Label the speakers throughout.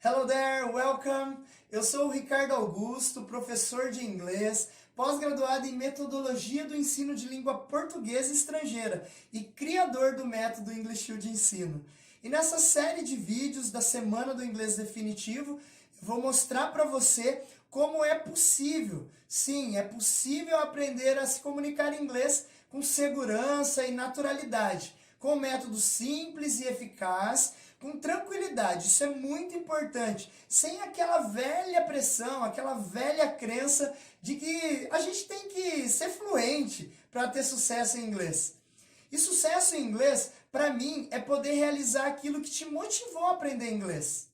Speaker 1: Hello there, welcome! Eu sou o Ricardo Augusto, professor de inglês, pós-graduado em metodologia do ensino de língua portuguesa estrangeira e criador do método English de ensino. E nessa série de vídeos da Semana do Inglês Definitivo, eu vou mostrar para você como é possível, sim, é possível aprender a se comunicar em inglês com segurança e naturalidade, com um método simples e eficaz, com tranquilidade. Isso é muito importante, sem aquela velha pressão, aquela velha crença de que a gente tem que ser fluente para ter sucesso em inglês. E sucesso em inglês, para mim, é poder realizar aquilo que te motivou a aprender inglês.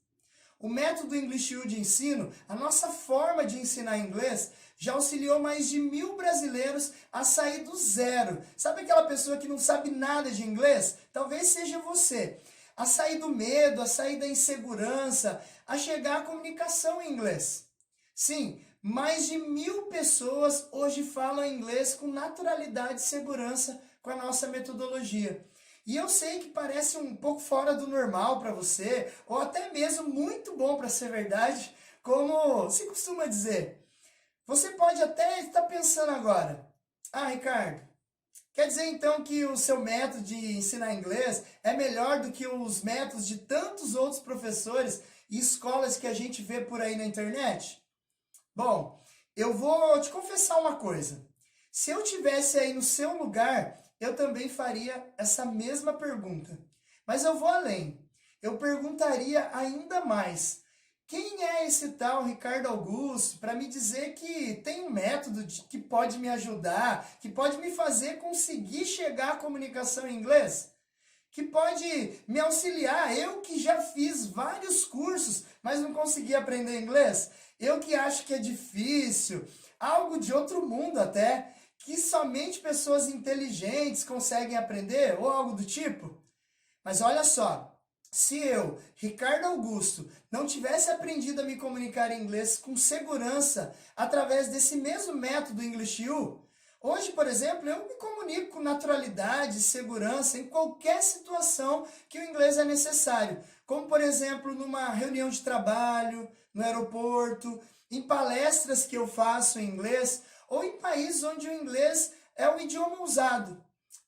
Speaker 1: O método English U de ensino, a nossa forma de ensinar inglês, já auxiliou mais de 1000 brasileiros a sair do zero. Sabe aquela pessoa que não sabe nada de inglês? Talvez seja você. A sair do medo, a sair da insegurança, a chegar à comunicação em inglês. Sim, mais de 1000 pessoas hoje falam inglês com naturalidade e segurança com a nossa metodologia. E eu sei que parece um pouco fora do normal para você, ou até mesmo muito bom para ser verdade, como se costuma dizer. Você pode até estar pensando agora, Ricardo, quer dizer então que o seu método de ensinar inglês é melhor do que os métodos de tantos outros professores e escolas que a gente vê por aí na internet? Bom, eu vou te confessar uma coisa. Se eu tivesse aí no seu lugar, eu também faria essa mesma pergunta. Mas eu vou além. Eu perguntaria ainda mais. Quem é esse tal Ricardo Augusto para me dizer que tem um método que pode me ajudar, que pode me fazer conseguir chegar à comunicação em inglês? Que pode me auxiliar, eu que já fiz vários cursos, mas não consegui aprender inglês? Eu que acho que é difícil, algo de outro mundo até, que somente pessoas inteligentes conseguem aprender, ou algo do tipo? Mas olha só, se eu, Ricardo Augusto, não tivesse aprendido a me comunicar em inglês com segurança através desse mesmo método English U, hoje, por exemplo, eu me comunico com naturalidade e segurança em qualquer situação que o inglês é necessário, como por exemplo numa reunião de trabalho, no aeroporto, em palestras que eu faço em inglês, ou em países onde o inglês é o idioma usado.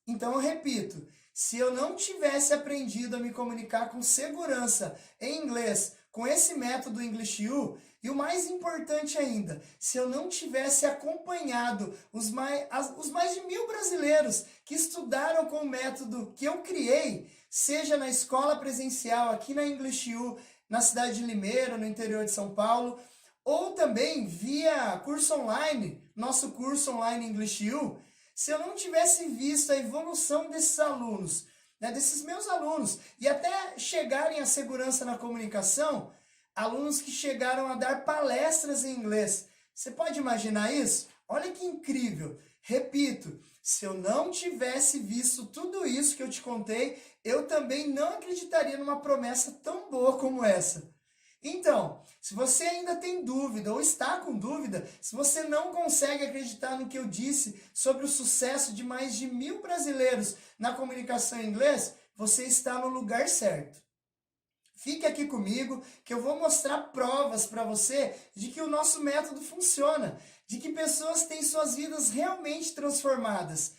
Speaker 1: Então eu repito, se eu não tivesse aprendido a me comunicar com segurança em inglês com esse método English U, e o mais importante ainda, se eu não tivesse acompanhado os mais de 1000 brasileiros que estudaram com o método que eu criei, seja na escola presencial aqui na English U, na cidade de Limeira, no interior de São Paulo, ou também via curso online, nosso curso online English U, se eu não tivesse visto a evolução desses alunos, desses meus alunos, e até chegarem à segurança na comunicação, alunos que chegaram a dar palestras em inglês. Você pode imaginar isso? Olha que incrível! Repito, se eu não tivesse visto tudo isso que eu te contei, eu também não acreditaria numa promessa tão boa como essa. Então, se você ainda tem dúvida ou está com dúvida, se você não consegue acreditar no que eu disse sobre o sucesso de mais de 1000 brasileiros na comunicação em inglês, você está no lugar certo. Fique aqui comigo que eu vou mostrar provas para você de que o nosso método funciona, de que pessoas têm suas vidas realmente transformadas.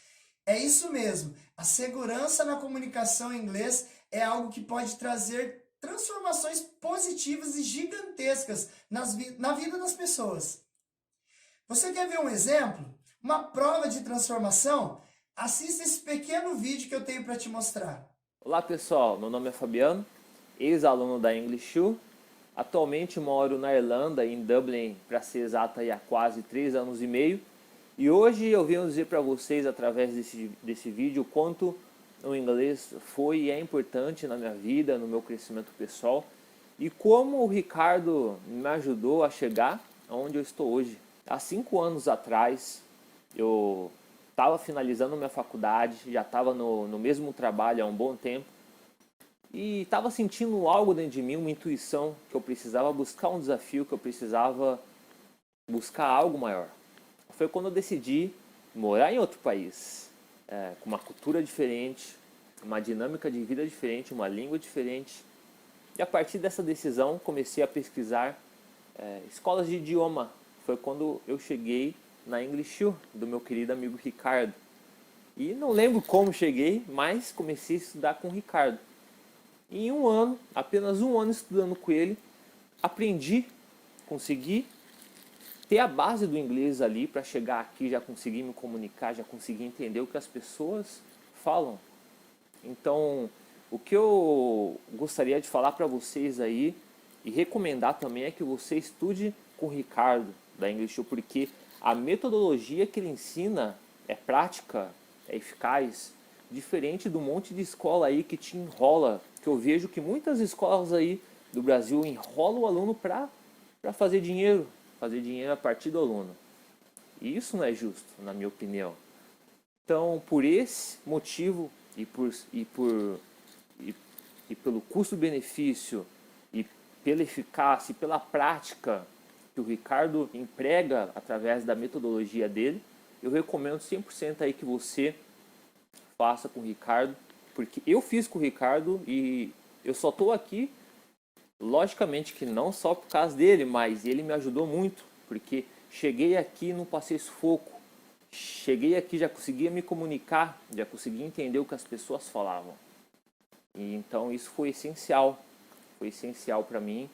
Speaker 1: É isso mesmo, a segurança na comunicação em inglês é algo que pode trazer transformações positivas e gigantescas na vida das pessoas. Você quer ver um exemplo? Uma prova de transformação? Assista esse pequeno vídeo que eu tenho para te mostrar.
Speaker 2: Olá pessoal, meu nome é Fabiano, ex-aluno da English U. Atualmente moro na Irlanda, em Dublin, para ser exata, há quase 3 anos e meio. E hoje eu venho dizer para vocês, através desse vídeo, o quanto o inglês foi e é importante na minha vida, no meu crescimento pessoal, e como o Ricardo me ajudou a chegar onde eu estou hoje. Há 5 anos atrás, eu estava finalizando minha faculdade, já estava no mesmo trabalho há um bom tempo, e estava sentindo algo dentro de mim, uma intuição, que eu precisava buscar um desafio, que eu precisava buscar algo maior. Foi quando eu decidi morar em outro país, com uma cultura diferente, uma dinâmica de vida diferente, uma língua diferente. E a partir dessa decisão comecei a pesquisar escolas de idioma. Foi quando eu cheguei na English U, do meu querido amigo Ricardo. E não lembro como cheguei, mas comecei a estudar com o Ricardo. E em um ano, apenas um ano estudando com ele, aprendi, consegui ter a base do inglês ali para chegar aqui, já conseguir me comunicar, já conseguir entender o que as pessoas falam. Então, o que eu gostaria de falar para vocês aí e recomendar também é que você estude com o Ricardo da English U, porque a metodologia que ele ensina é prática, é eficaz, diferente do monte de escola aí que te enrola, que eu vejo que muitas escolas aí do Brasil enrolam o aluno para fazer dinheiro a partir do aluno. E isso não é justo, na minha opinião. Então, por esse motivo e pelo custo-benefício e pela eficácia e pela prática que o Ricardo emprega através da metodologia dele, eu recomendo 100% aí que você faça com o Ricardo, porque eu fiz com o Ricardo e eu só estou aqui, logicamente que não só por causa dele, mas ele me ajudou muito, porque cheguei aqui e não passei sufoco. Cheguei aqui, já conseguia me comunicar, já conseguia entender o que as pessoas falavam. E então isso foi essencial para mim.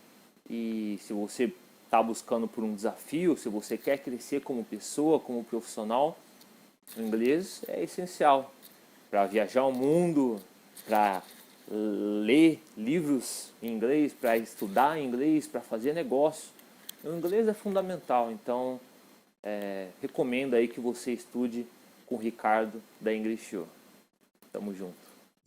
Speaker 2: E se você está buscando por um desafio, se você quer crescer como pessoa, como profissional, o inglês é essencial para viajar o mundo, para ler livros em inglês, para estudar em inglês, para fazer negócio. O inglês é fundamental, então recomendo aí que você estude com o Ricardo da English U. Tamo junto.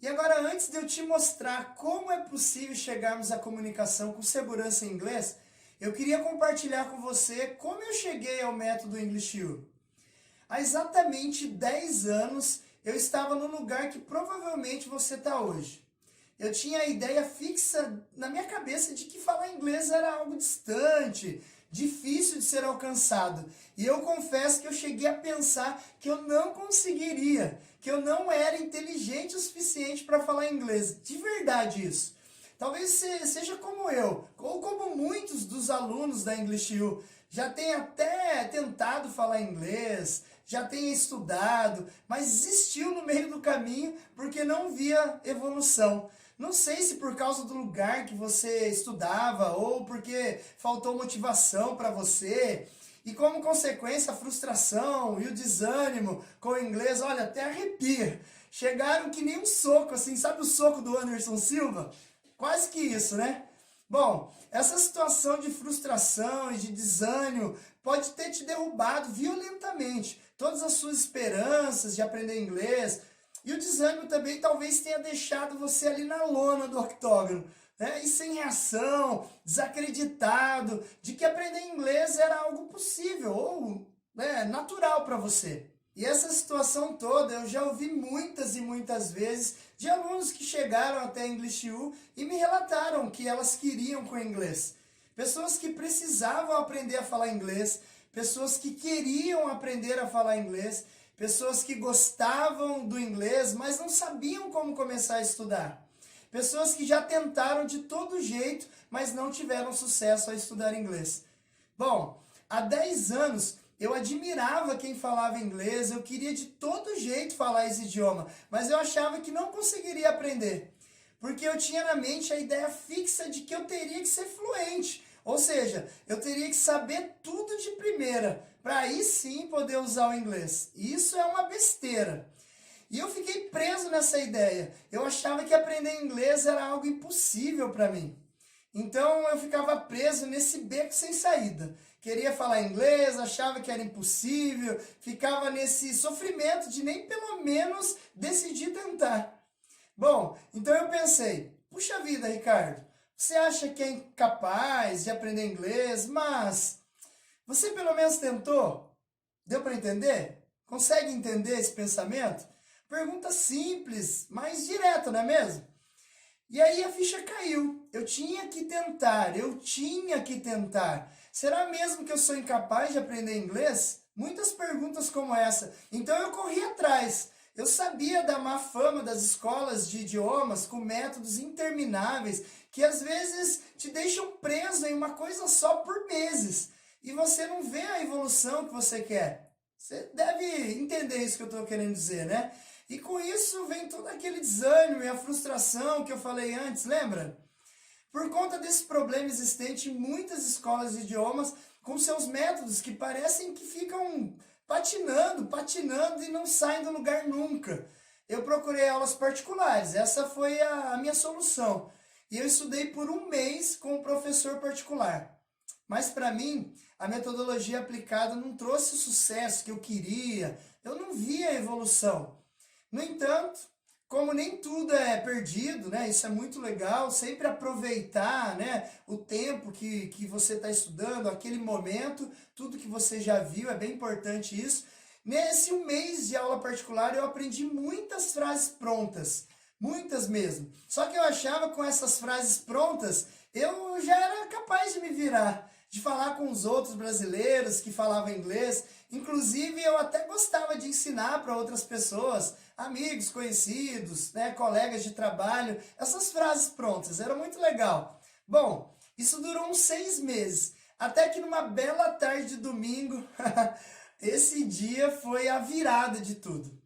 Speaker 1: E agora, antes de eu te mostrar como é possível chegarmos à comunicação com segurança em inglês, eu queria compartilhar com você como eu cheguei ao método English U. Há exatamente 10 anos, eu estava no lugar que provavelmente você está hoje. Eu tinha a ideia fixa na minha cabeça de que falar inglês era algo distante, difícil de ser alcançado. E eu confesso que eu cheguei a pensar que eu não conseguiria, que eu não era inteligente o suficiente para falar inglês. De verdade isso. Talvez você seja como eu, ou como muitos dos alunos da English U, já tenha até tentado falar inglês, já tenha estudado, mas desistiu no meio do caminho porque não via evolução. Não sei se por causa do lugar que você estudava ou porque faltou motivação para você. E como consequência, a frustração e o desânimo com o inglês, olha, até arrepia. Chegaram que nem um soco, assim, sabe o soco do Anderson Silva? Quase que isso, né? Bom, essa situação de frustração e de desânimo pode ter te derrubado violentamente todas as suas esperanças de aprender inglês. E o desânimo também talvez tenha deixado você ali na lona do octógono, né? E sem reação, desacreditado de que aprender inglês era algo possível ou natural para você. E essa situação toda eu já ouvi muitas e muitas vezes de alunos que chegaram até a English U e me relataram que elas queriam com o inglês. Pessoas que precisavam aprender a falar inglês, pessoas que queriam aprender a falar inglês, pessoas que gostavam do inglês, mas não sabiam como começar a estudar. Pessoas que já tentaram de todo jeito, mas não tiveram sucesso a estudar inglês. Bom, há 10 anos eu admirava quem falava inglês, eu queria de todo jeito falar esse idioma, mas eu achava que não conseguiria aprender. Porque eu tinha na mente a ideia fixa de que eu teria que ser fluente. Ou seja, eu teria que saber tudo de primeira, para aí sim poder usar o inglês. Isso é uma besteira. E eu fiquei preso nessa ideia. Eu achava que aprender inglês era algo impossível para mim. Então eu ficava preso nesse beco sem saída. Queria falar inglês, achava que era impossível, ficava nesse sofrimento de nem pelo menos decidir tentar. Bom, então eu pensei, puxa vida, Ricardo, você acha que é incapaz de aprender inglês, mas você pelo menos tentou? Deu para entender? Consegue entender esse pensamento? Pergunta simples, mas direta, não é mesmo? E aí a ficha caiu. Eu tinha que tentar, eu tinha que tentar. Será mesmo que eu sou incapaz de aprender inglês? Muitas perguntas como essa. Então eu corri atrás. Eu sabia da má fama das escolas de idiomas com métodos intermináveis que às vezes te deixam preso em uma coisa só por meses e você não vê a evolução que você quer. Você deve entender isso que eu estou querendo dizer, né? E com isso vem todo aquele desânimo e a frustração que eu falei antes, lembra? Por conta desse problema existente em muitas escolas de idiomas com seus métodos que parecem que ficam patinando e não saem do lugar nunca. Eu procurei aulas particulares, essa foi a minha solução. E eu estudei por um mês com um professor particular. Mas para mim, a metodologia aplicada não trouxe o sucesso que eu queria, eu não via a evolução. No entanto, como nem tudo é perdido, né? Isso é muito legal, sempre aproveitar, né, o tempo que você está estudando, aquele momento, tudo que você já viu, é bem importante isso. Nesse um mês de aula particular eu aprendi muitas frases prontas, muitas mesmo. Só que eu achava que com essas frases prontas eu já era capaz de me virar, de falar com os outros brasileiros que falavam inglês. Inclusive eu até gostava de ensinar para outras pessoas, amigos, conhecidos, né, colegas de trabalho, essas frases prontas, era muito legal. Bom, isso durou uns 6 meses, até que numa bela tarde de domingo, esse dia foi a virada de tudo.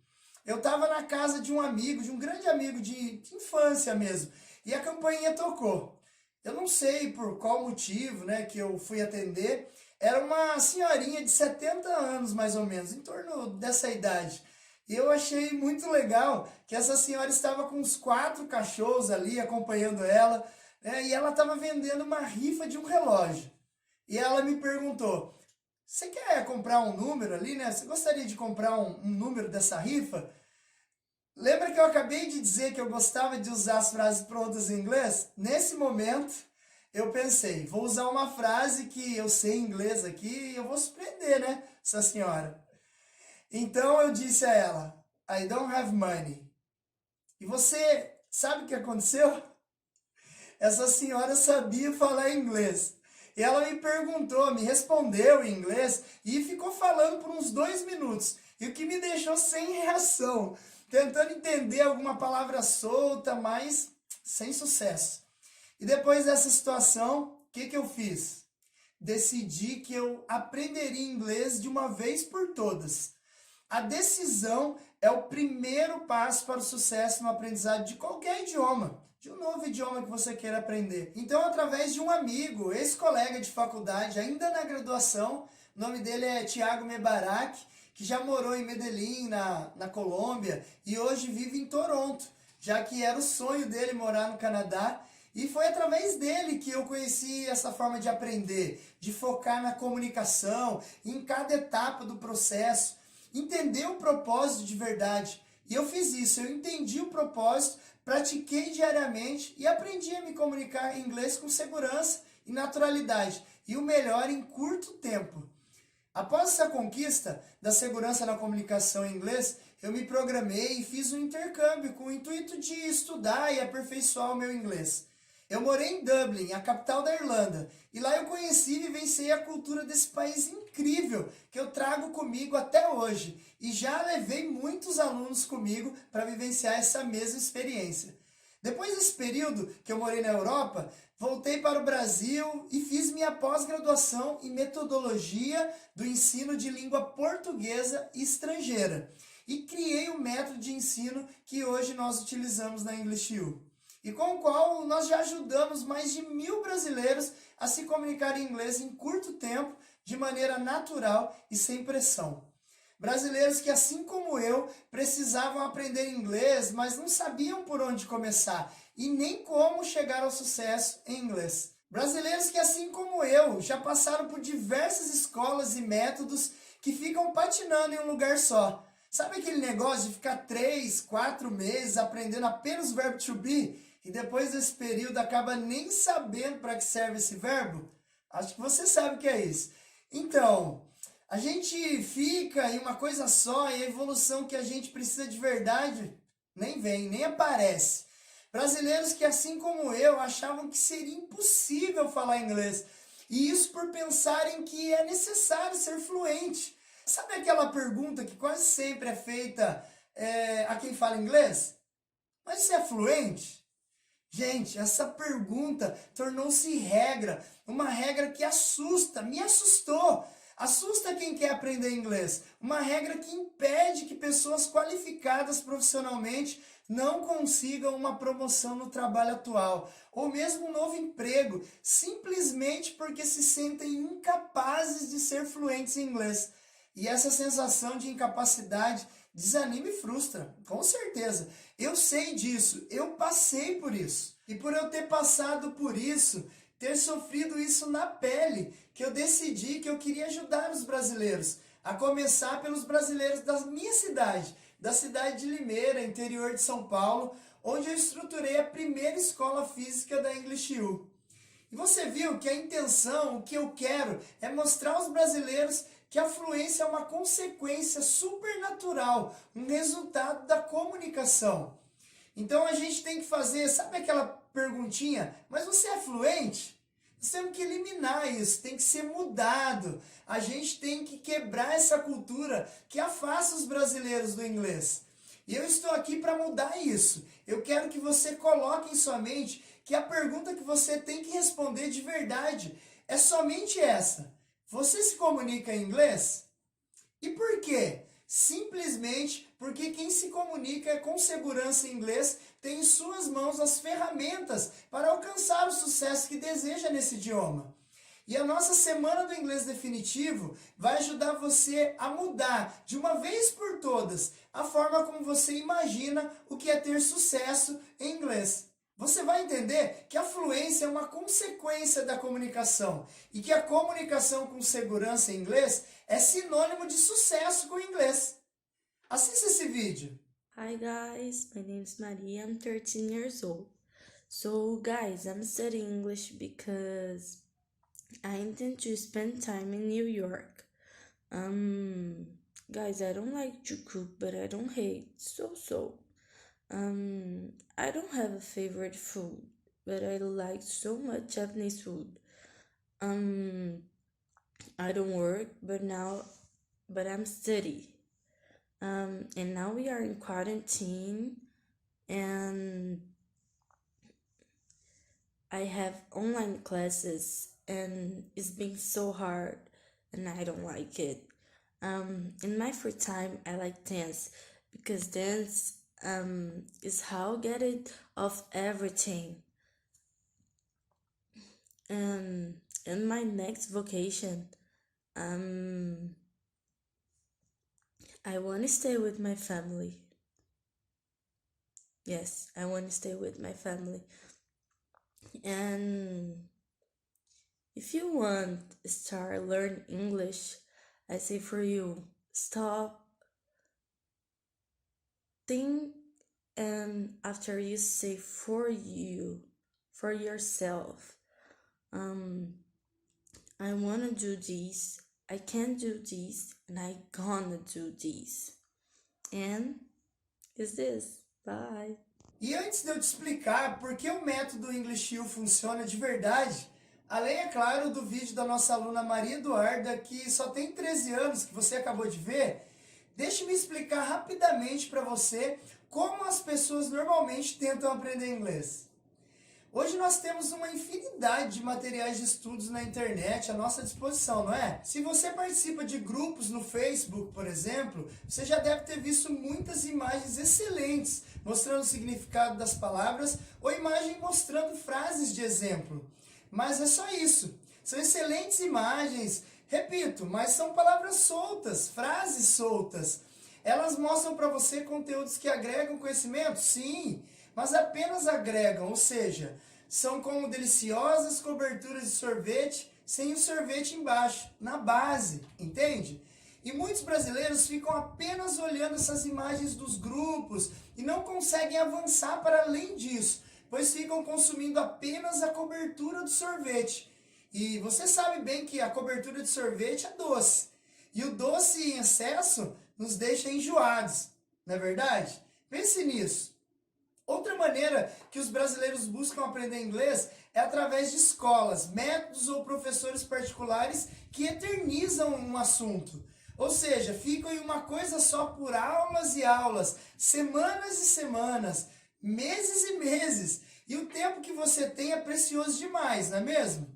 Speaker 1: Eu estava na casa de um amigo, de um grande amigo de infância mesmo, e a campainha tocou. Eu não sei por qual motivo, né, que eu fui atender, era uma senhorinha de 70 anos mais ou menos, em torno dessa idade. E eu achei muito legal que essa senhora estava com uns 4 cachorros ali acompanhando ela, né, e ela estava vendendo uma rifa de um relógio. E ela me perguntou, você quer comprar um número ali, né? Você gostaria de comprar um número dessa rifa? Lembra que eu acabei de dizer que eu gostava de usar as frases prontas em inglês? Nesse momento, eu pensei, vou usar uma frase que eu sei em inglês aqui e eu vou surpreender, né, essa senhora. Então eu disse a ela, I don't have money. E você sabe o que aconteceu? Essa senhora sabia falar inglês. E ela me perguntou, me respondeu em inglês e ficou falando por uns 2 minutos. E o que me deixou sem reação, tentando entender alguma palavra solta, mas sem sucesso. E depois dessa situação, o que eu fiz? Decidi que eu aprenderia inglês de uma vez por todas. A decisão é o primeiro passo para o sucesso no aprendizado de qualquer idioma, de um novo idioma que você queira aprender. Então, através de um amigo, ex-colega de faculdade, ainda na graduação, o nome dele é Thiago Mebarak, que já morou em Medellín, na Colômbia, e hoje vive em Toronto, já que era o sonho dele morar no Canadá. E foi através dele que eu conheci essa forma de aprender, de focar na comunicação, em cada etapa do processo, entender o propósito de verdade. E eu fiz isso, eu entendi o propósito, pratiquei diariamente e aprendi a me comunicar em inglês com segurança e naturalidade. E o melhor, em curto tempo. Após essa conquista da segurança na comunicação em inglês, eu me programei e fiz um intercâmbio com o intuito de estudar e aperfeiçoar o meu inglês. Eu morei em Dublin, a capital da Irlanda, e lá eu conheci e vivenciei a cultura desse país incrível que eu trago comigo até hoje. E já levei muitos alunos comigo para vivenciar essa mesma experiência. Depois desse período que eu morei na Europa, voltei para o Brasil e fiz minha pós-graduação em metodologia do ensino de língua portuguesa e estrangeira. E criei o método de ensino que hoje nós utilizamos na English U. E com o qual nós já ajudamos mais de 1.000 brasileiros a se comunicar em inglês em curto tempo, de maneira natural e sem pressão. Brasileiros que, assim como eu, precisavam aprender inglês, mas não sabiam por onde começar e nem como chegar ao sucesso em inglês. Brasileiros que, assim como eu, já passaram por diversas escolas e métodos que ficam patinando em um lugar só. Sabe aquele negócio de ficar 3, 4 meses aprendendo apenas o verbo to be e depois desse período acaba nem sabendo para que serve esse verbo? Acho que você sabe o que é isso. Então, a gente fica em uma coisa só e a evolução que a gente precisa de verdade nem vem, nem aparece. Brasileiros que, assim como eu, achavam que seria impossível falar inglês. E isso por pensarem que é necessário ser fluente. Sabe aquela pergunta que quase sempre é feita a quem fala inglês? Mas você é fluente? Gente, essa pergunta tornou-se regra, uma regra que assusta, me assustou. Assusta quem quer aprender inglês. Uma regra que impede que pessoas qualificadas profissionalmente não consigam uma promoção no trabalho atual, ou mesmo um novo emprego, simplesmente porque se sentem incapazes de ser fluentes em inglês. E essa sensação de incapacidade desanima e frustra, com certeza. Eu sei disso, eu passei por isso. E por eu ter passado por isso, ter sofrido isso na pele, que eu decidi que eu queria ajudar os brasileiros, a começar pelos brasileiros da minha cidade, da cidade de Limeira, interior de São Paulo, onde eu estruturei a primeira escola física da English U. E você viu que a intenção, o que eu quero, é mostrar aos brasileiros que a fluência é uma consequência supernatural, um resultado da comunicação. Então a gente tem que fazer, sabe aquela perguntinha, mas você é fluente? Nós temos que eliminar isso, tem que ser mudado. A gente tem que quebrar essa cultura que afasta os brasileiros do inglês. E eu estou aqui para mudar isso. Eu quero que você coloque em sua mente que a pergunta que você tem que responder de verdade é somente essa. Você se comunica em inglês? E por quê? Simplesmente porque quem se comunica com segurança em inglês tem em suas mãos as ferramentas para alcançar o sucesso que deseja nesse idioma. E a nossa Semana do Inglês Definitivo vai ajudar você a mudar de uma vez por todas a forma como você imagina o que é ter sucesso em inglês. Você vai entender que a fluência é uma consequência da comunicação e que a comunicação com segurança em inglês é sinônimo de sucesso com o inglês. Assista esse vídeo.
Speaker 3: Hi guys, my name is Maria, I'm 13 years old. So guys, I'm studying English because I intend to spend time in New York. Guys, I don't like to cook, but I don't hate, so. I don't have a favorite food, but I like so much Japanese food. I don't work, but I'm study. And now we are in quarantine, and I have online classes, and it's been so hard, and I don't like it. In my free time, I like dance, because dance is how I get it off everything. In my next vacation, I want to stay with my family. Yes, I want to stay with my family. And if you want to start learn English, I say for you, stop, think, and after you say for you, for yourself, I want to do this, I can do this, and I gonna do this. And is this. Bye.
Speaker 1: E antes de eu te explicar por que o método English U funciona de verdade, além, é claro, do vídeo da nossa aluna Maria Eduarda, que só tem 13 anos, que você acabou de ver, deixe-me explicar rapidamente para você como as pessoas normalmente tentam aprender inglês. Hoje nós temos uma infinidade de materiais de estudos na internet à nossa disposição, não é? Se você participa de grupos no Facebook, por exemplo, você já deve ter visto muitas imagens excelentes mostrando o significado das palavras ou imagem mostrando frases de exemplo. Mas é só isso. São excelentes imagens, repito, mas são palavras soltas, frases soltas. Elas mostram para você conteúdos que agregam conhecimento? Sim, mas apenas agregam, ou seja, são como deliciosas coberturas de sorvete sem o sorvete embaixo, na base, entende? E muitos brasileiros ficam apenas olhando essas imagens dos grupos e não conseguem avançar para além disso, pois ficam consumindo apenas a cobertura do sorvete. E você sabe bem que a cobertura de sorvete é doce, e o doce em excesso nos deixa enjoados, não é verdade? Pense nisso. Outra maneira que os brasileiros buscam aprender inglês é através de escolas, métodos ou professores particulares que eternizam um assunto. Ou seja, ficam em uma coisa só por aulas e aulas, semanas e semanas, meses e meses. E o tempo que você tem é precioso demais, não é mesmo?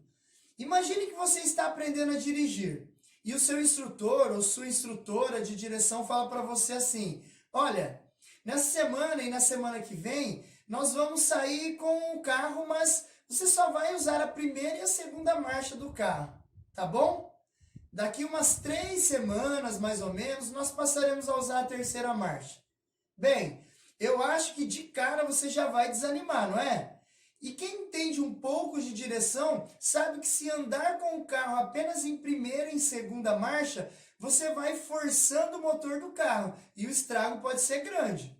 Speaker 1: Imagine que você está aprendendo a dirigir e o seu instrutor ou sua instrutora de direção fala para você assim: olha, nessa semana e na semana que vem nós vamos sair com o carro, mas você só vai usar a primeira e a segunda marcha do carro, tá bom? Daqui umas 3 semanas, mais ou menos, nós passaremos a usar a terceira marcha. Bem, eu acho que de cara você já vai desanimar, não é? E quem entende um pouco de direção sabe que se andar com o carro apenas em primeira e em segunda marcha, você vai forçando o motor do carro e o estrago pode ser grande.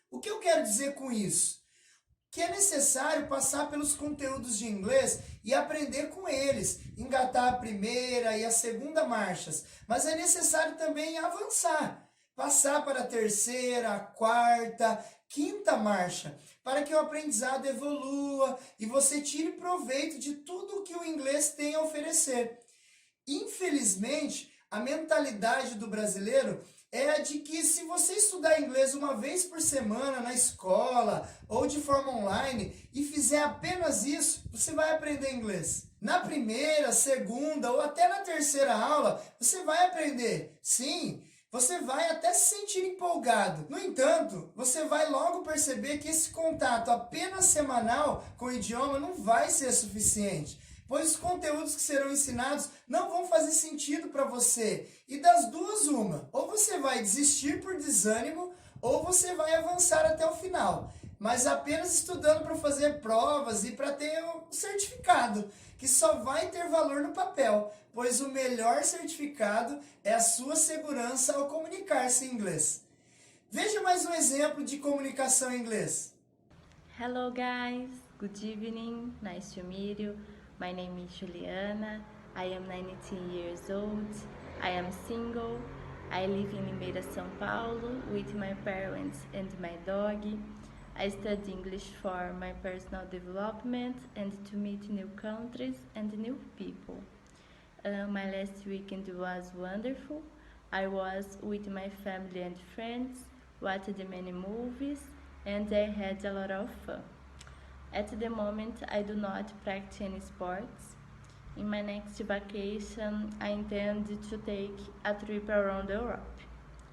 Speaker 1: O que eu quero dizer com isso? Que é necessário passar pelos conteúdos de inglês e aprender com eles, engatar a primeira e a segunda marchas, mas é necessário também avançar, passar para a terceira, a quarta, quinta marcha, para que o aprendizado evolua e você tire proveito de tudo que o inglês tem a oferecer. Infelizmente, a mentalidade do brasileiro é a de que se você estudar inglês uma vez por semana na escola ou de forma online e fizer apenas isso, você vai aprender inglês. Na primeira, segunda ou até na terceira aula, você vai aprender. Sim, você vai até se sentir empolgado. No entanto, você vai logo perceber que esse contato apenas semanal com o idioma não vai ser suficiente, pois os conteúdos que serão ensinados não vão fazer sentido para você. E das duas, uma. Ou você vai desistir por desânimo, ou você vai avançar até o final. Mas apenas estudando para fazer provas e para ter o certificado, que só vai ter valor no papel, pois o melhor certificado é a sua segurança ao comunicar-se em inglês. Veja mais um exemplo de comunicação em inglês.
Speaker 4: Hello guys, good evening, nice to meet you. My name is Juliana, I am 19 years old, I am single, I live in Limeira, São Paulo with my parents and my dog. I study English for my personal development and to meet new countries and new people. My last weekend was wonderful. I was with my family and friends, watched many movies, and I had a lot of fun. At the moment, I do not practice any sports. In my next vacation, I intend to take a trip around Europe.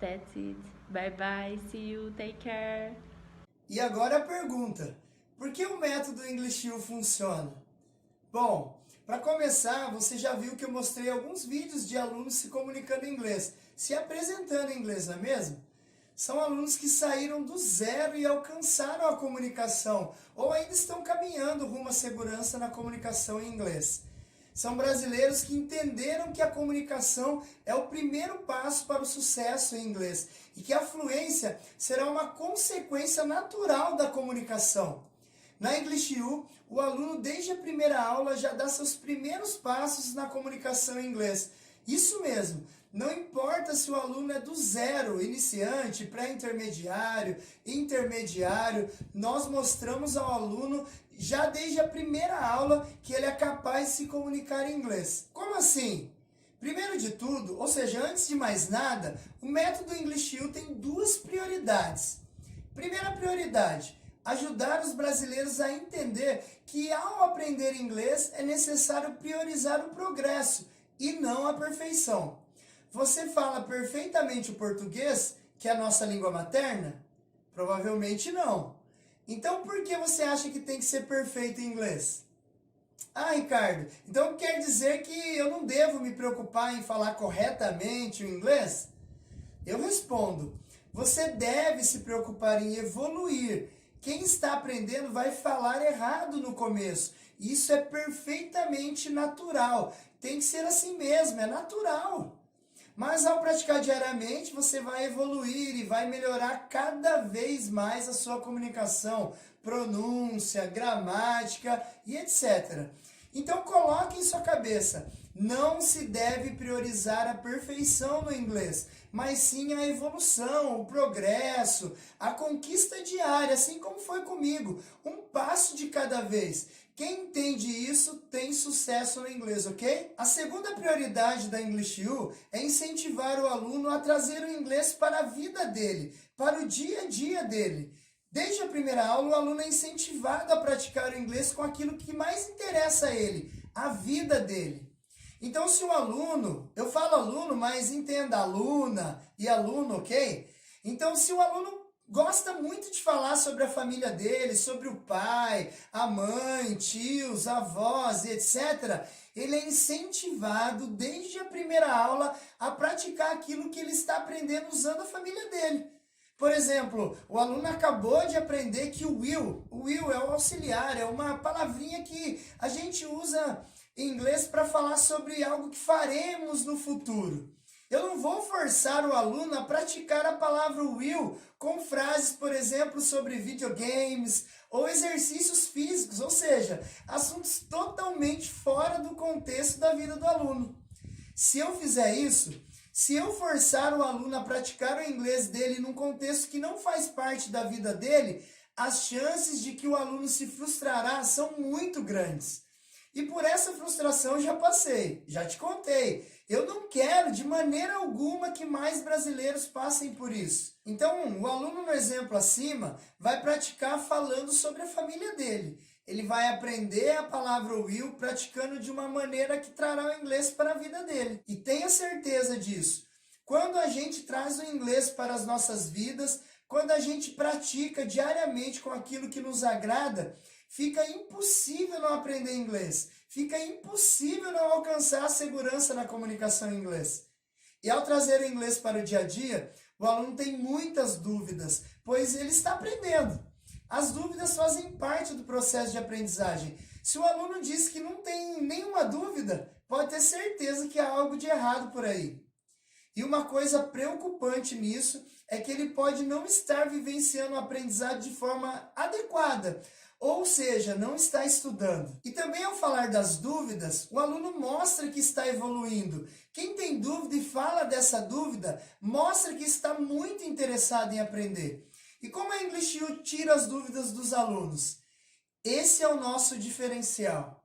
Speaker 4: That's it. Bye bye, see you, take care.
Speaker 1: E agora a pergunta: por que o método English U funciona? Bom, para começar, você já viu que eu mostrei alguns vídeos de alunos se comunicando em inglês, se apresentando em inglês, não é mesmo? São alunos que saíram do zero e alcançaram a comunicação, ou ainda estão caminhando rumo à segurança na comunicação em inglês. São brasileiros que entenderam que a comunicação é o primeiro passo para o sucesso em inglês e que a fluência será uma consequência natural da comunicação. Na English U, o aluno desde a primeira aula já dá seus primeiros passos na comunicação em inglês. Isso mesmo, não importa se o aluno é do zero, iniciante, pré-intermediário, intermediário, nós mostramos ao aluno já desde a primeira aula que ele é capaz de se comunicar em inglês. Como assim? Primeiro de tudo, ou seja, antes de mais nada, o método English U tem duas prioridades. Primeira prioridade: ajudar os brasileiros a entender que ao aprender inglês é necessário priorizar o progresso e não a perfeição. Você fala perfeitamente o português, que é a nossa língua materna? Provavelmente não. Então por que você acha que tem que ser perfeito em inglês? Ah, Ricardo, então quer dizer que eu não devo me preocupar em falar corretamente o inglês? Eu respondo: você deve se preocupar em evoluir. Quem está aprendendo vai falar errado no começo. Isso é perfeitamente natural. Tem que ser assim mesmo, é natural. Mas ao praticar diariamente, você vai evoluir e vai melhorar cada vez mais a sua comunicação, pronúncia, gramática e etc. Então coloque em sua cabeça: não se deve priorizar a perfeição no inglês, mas sim a evolução, o progresso, a conquista diária, assim como foi comigo, um passo de cada vez. Quem entende isso tem sucesso no inglês, ok? A segunda prioridade da English U é incentivar o aluno a trazer o inglês para a vida dele, para o dia a dia dele. Desde a primeira aula, o aluno é incentivado a praticar o inglês com aquilo que mais interessa a ele, a vida dele. Então, se o aluno, eu falo aluno, mas entenda aluna e aluno, ok? Então, se o aluno gosta muito de falar sobre a família dele, sobre o pai, a mãe, tios, avós, etc., ele é incentivado desde a primeira aula a praticar aquilo que ele está aprendendo usando a família dele. Por exemplo, o aluno acabou de aprender que o will é o auxiliar, é uma palavrinha que a gente usa em inglês para falar sobre algo que faremos no futuro. Eu não vou forçar o aluno a praticar a palavra will com frases, por exemplo, sobre videogames ou exercícios físicos, ou seja, assuntos totalmente fora do contexto da vida do aluno. Se eu fizer isso, se eu forçar o aluno a praticar o inglês dele num contexto que não faz parte da vida dele, as chances de que o aluno se frustrará são muito grandes. E por essa frustração já passei, já te contei. Eu não quero de maneira alguma que mais brasileiros passem por isso. Então, o aluno no exemplo acima vai praticar falando sobre a família dele. Ele vai aprender a palavra will praticando de uma maneira que trará o inglês para a vida dele. E tenha certeza disso. Quando a gente traz o inglês para as nossas vidas, quando a gente pratica diariamente com aquilo que nos agrada, fica impossível não aprender inglês. Fica impossível não alcançar a segurança na comunicação em inglês. E ao trazer o inglês para o dia a dia, o aluno tem muitas dúvidas, pois ele está aprendendo. As dúvidas fazem parte do processo de aprendizagem. Se o aluno diz que não tem nenhuma dúvida, pode ter certeza que há algo de errado por aí. E uma coisa preocupante nisso é que ele pode não estar vivenciando o aprendizado de forma adequada, ou seja, não está estudando. E também ao falar das dúvidas, o aluno mostra que está evoluindo. Quem tem dúvida e fala dessa dúvida, mostra que está muito interessado em aprender. E como a English U tira as dúvidas dos alunos? Esse é o nosso diferencial.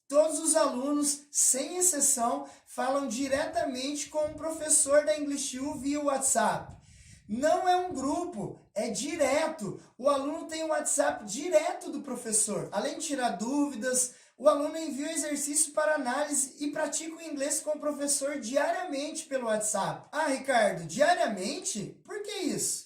Speaker 1: Todos os alunos, sem exceção, falam diretamente com o professor da English U via WhatsApp. Não é um grupo, é direto. O aluno tem o WhatsApp direto do professor. Além de tirar dúvidas, o aluno envia o exercício para análise e pratica o inglês com o professor diariamente pelo WhatsApp. Ah, Ricardo, diariamente? Por que isso?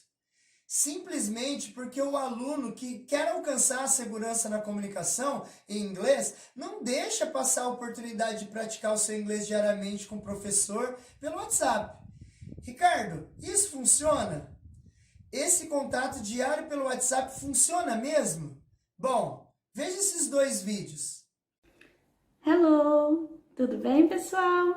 Speaker 1: Simplesmente porque o aluno que quer alcançar a segurança na comunicação em inglês não deixa passar a oportunidade de praticar o seu inglês diariamente com o professor pelo WhatsApp. Ricardo, isso funciona? Esse contato diário pelo WhatsApp funciona mesmo? Bom, veja esses dois vídeos.
Speaker 5: Hello, tudo bem, pessoal?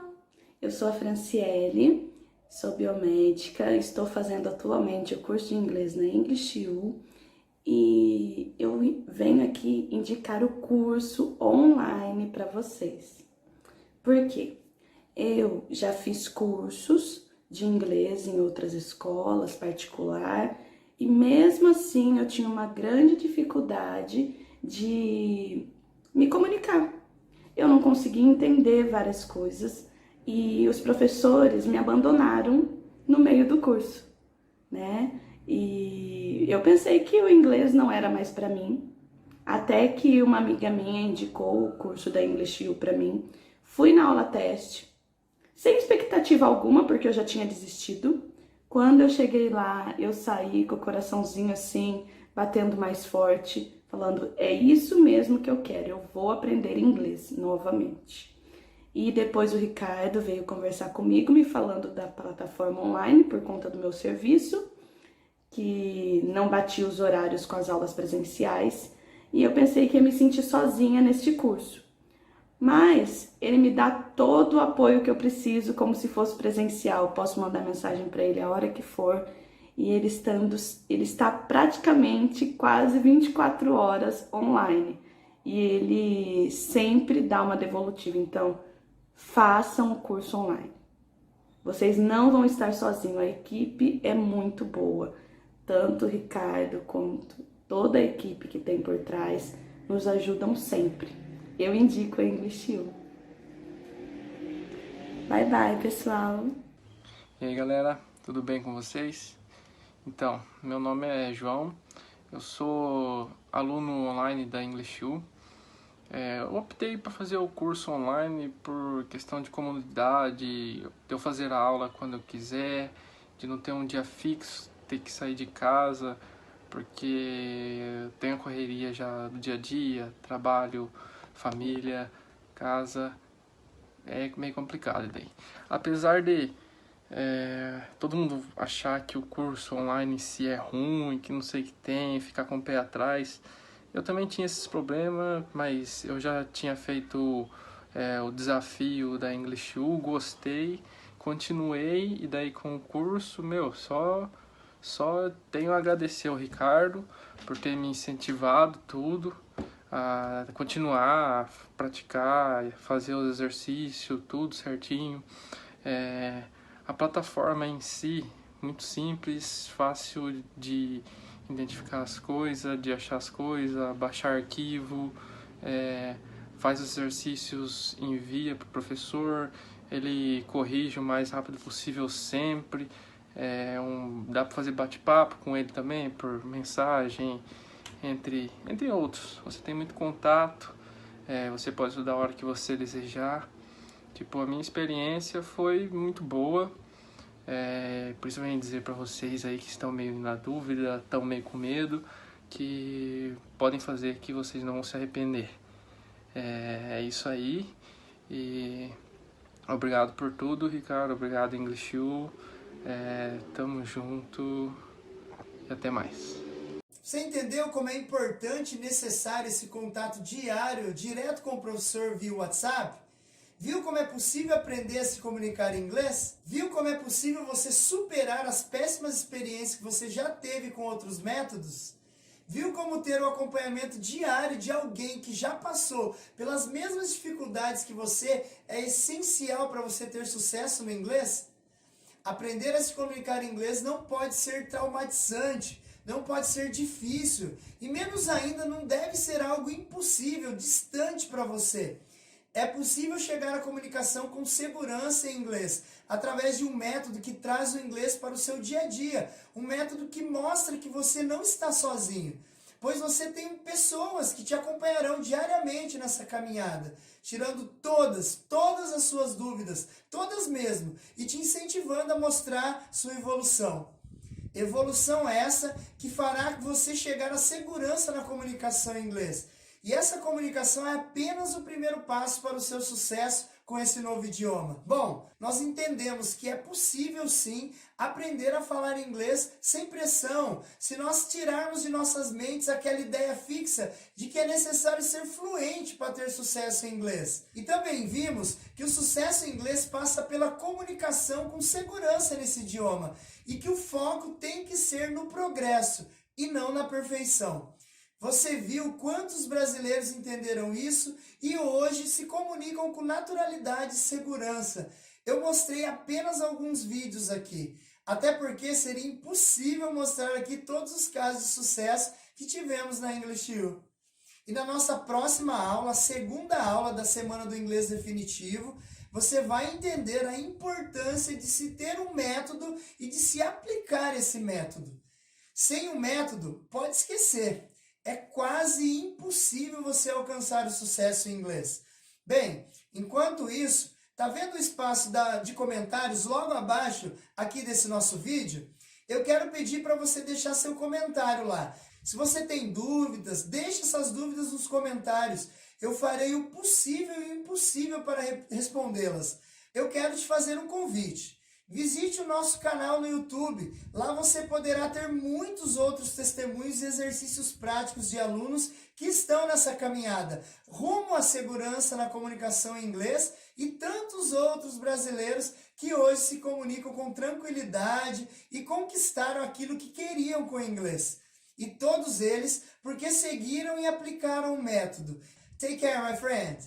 Speaker 5: Eu sou a Franciele, sou biomédica, estou fazendo atualmente o curso de inglês na English U e eu venho aqui indicar o curso online para vocês. Por quê? Eu já fiz cursos de inglês em outras escolas particular e mesmo assim eu tinha uma grande dificuldade de me comunicar. Eu não conseguia entender várias coisas e os professores me abandonaram no meio do curso, né? E eu pensei que o inglês não era mais para mim, até que uma amiga minha indicou o curso da English U para mim. Fui na aula teste, sem expectativa alguma, porque eu já tinha desistido. Quando eu cheguei lá, eu saí com o coraçãozinho assim, batendo mais forte, falando, é isso mesmo que eu quero, eu vou aprender inglês novamente. E depois o Ricardo veio conversar comigo, me falando da plataforma online por conta do meu serviço, que não batia os horários com as aulas presenciais, e eu pensei que ia me sentir sozinha neste curso. Mas ele me dá todo o apoio que eu preciso, como se fosse presencial. Posso mandar mensagem para ele a hora que for. E ele está praticamente quase 24 horas online. E ele sempre dá uma devolutiva. Então, façam o curso online. Vocês não vão estar sozinhos. A equipe é muito boa. Tanto o Ricardo quanto toda a equipe que tem por trás nos ajudam sempre. Eu indico a English U. Bye bye, pessoal!
Speaker 6: E aí galera, tudo bem com vocês? Então, meu nome é João, eu sou aluno online da English U. Eu optei para fazer o curso online por questão de comodidade, de eu fazer a aula quando eu quiser, de não ter um dia fixo, ter que sair de casa, porque eu tenho a correria já do dia a dia, trabalho, família, casa, é meio complicado daí. Apesar de todo mundo achar que o curso online em si é ruim, que não sei o que tem, ficar com o pé atrás, eu também tinha esses problemas, mas eu já tinha feito o desafio da English U, gostei, continuei, e daí com o curso, só tenho a agradecer ao Ricardo por ter me incentivado tudo, a continuar, a praticar, fazer os exercícios, tudo certinho. A plataforma em si, muito simples, fácil de identificar as coisas, de achar as coisas, baixar arquivo, faz os exercícios, envia para o professor, ele corrige o mais rápido possível sempre, dá para fazer bate-papo com ele também, por mensagem, entre outros. Você tem muito contato, você pode estudar a hora que você desejar. Tipo, a minha experiência foi muito boa, por isso eu venho dizer para vocês aí que estão meio na dúvida, estão meio com medo, que podem fazer que vocês não vão se arrepender. É isso aí, e obrigado por tudo, Ricardo, obrigado English U, tamo junto e até mais.
Speaker 1: Você entendeu como é importante e necessário esse contato diário, direto com o professor via WhatsApp? Viu como é possível aprender a se comunicar em inglês? Viu como é possível você superar as péssimas experiências que você já teve com outros métodos? Viu como ter o acompanhamento diário de alguém que já passou pelas mesmas dificuldades que você é essencial para você ter sucesso no inglês? Aprender a se comunicar em inglês não pode ser traumatizante, não pode ser difícil e menos ainda não deve ser algo impossível, distante para você. É possível chegar à comunicação com segurança em inglês, através de um método que traz o inglês para o seu dia a dia, um método que mostra que você não está sozinho, pois você tem pessoas que te acompanharão diariamente nessa caminhada, tirando todas as suas dúvidas, todas mesmo, e te incentivando a mostrar sua evolução. Evolução essa que fará você chegar à segurança na comunicação em inglês. E essa comunicação é apenas o primeiro passo para o seu sucesso com esse novo idioma. Bom, nós entendemos que é possível sim aprender a falar inglês sem pressão, se nós tirarmos de nossas mentes aquela ideia fixa de que é necessário ser fluente para ter sucesso em inglês. E também vimos que o sucesso em inglês passa pela comunicação com segurança nesse idioma e que o foco tem que ser no progresso e não na perfeição. Você viu quantos brasileiros entenderam isso e hoje se comunicam com naturalidade e segurança. Eu mostrei apenas alguns vídeos aqui, até porque seria impossível mostrar aqui todos os casos de sucesso que tivemos na English U. E na nossa próxima aula, a segunda aula da Semana do Inglês Definitivo, você vai entender a importância de se ter um método e de se aplicar esse método. Sem um método, pode esquecer. É quase impossível você alcançar o sucesso em inglês. Bem, enquanto isso, tá vendo o espaço de comentários logo abaixo aqui desse nosso vídeo? Eu quero pedir para você deixar seu comentário lá. Se você tem dúvidas, deixe essas dúvidas nos comentários. Eu farei o possível e o impossível para respondê-las. Eu quero te fazer um convite. Visite o nosso canal no YouTube, lá você poderá ter muitos outros testemunhos e exercícios práticos de alunos que estão nessa caminhada, rumo à segurança na comunicação em inglês e tantos outros brasileiros que hoje se comunicam com tranquilidade e conquistaram aquilo que queriam com o inglês. E todos eles porque seguiram e aplicaram o método. Take care, my friend!